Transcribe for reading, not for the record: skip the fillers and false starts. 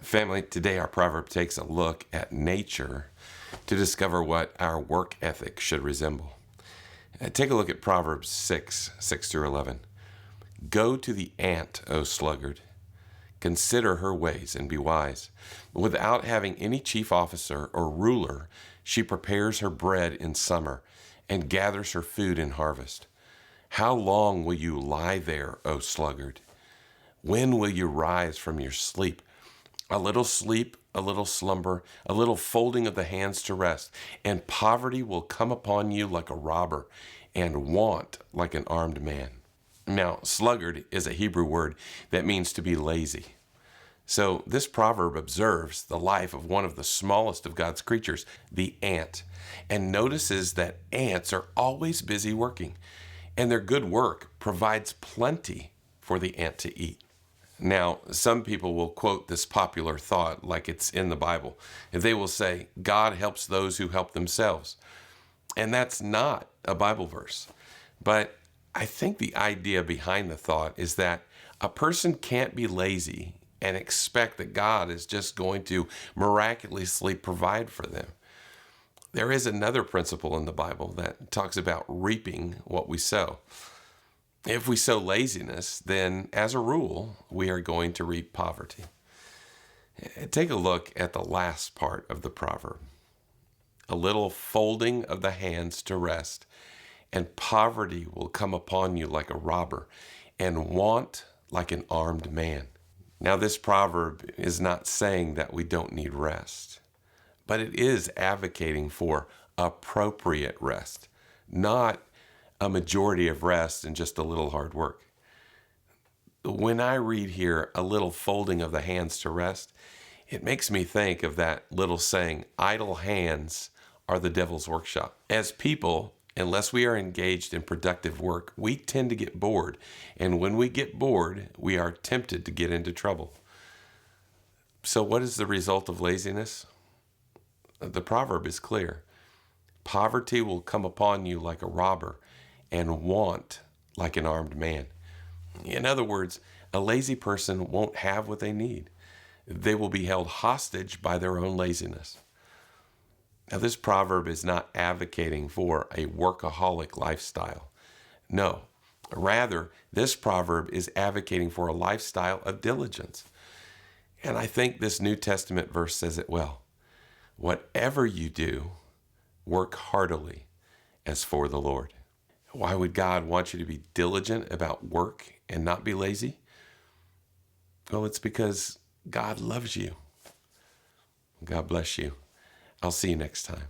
Family, today our proverb takes a look at nature to discover what our work ethic should resemble. Take a look at Proverbs 6 through 11. Go to the ant, O sluggard. Consider her ways and be wise. Without having any chief officer or ruler, she prepares her bread in summer and gathers her food in harvest. How long will you lie there, O sluggard? When will you rise from your sleep? A little sleep, a little slumber, a little folding of the hands to rest, and poverty will come upon you like a robber, and want like an armed man. Now, sluggard is a Hebrew word that means to be lazy. So this proverb observes the life of one of the smallest of God's creatures, the ant, and notices that ants are always busy working, and their good work provides plenty for the ant to eat. Now, some people will quote this popular thought like it's in the Bible, and they will say, God helps those who help themselves. And that's not a Bible verse. But I think the idea behind the thought is that a person can't be lazy and expect that God is just going to miraculously provide for them. There is another principle in the Bible that talks about reaping what we sow. If we sow laziness, then as a rule, we are going to reap poverty. Take a look at the last part of the proverb. A little folding of the hands to rest, and poverty will come upon you like a robber, and want like an armed man. Now, this proverb is not saying that we don't need rest, but it is advocating for appropriate rest, not a majority of rest and just a little hard work. When I read here, a little folding of the hands to rest, it makes me think of that little saying, idle hands are the devil's workshop. As people, unless we are engaged in productive work, we tend to get bored. And when we get bored, we are tempted to get into trouble. So what is the result of laziness? The proverb is clear. Poverty will come upon you like a robber, and want like an armed man. In other words, a lazy person won't have what they need. They will be held hostage by their own laziness. Now, this proverb is not advocating for a workaholic lifestyle. No, rather, this proverb is advocating for a lifestyle of diligence. And I think this New Testament verse says it well. Whatever you do, work heartily as for the Lord. Why would God want you to be diligent about work and not be lazy? Well, it's because God loves you. God bless you. I'll see you next time.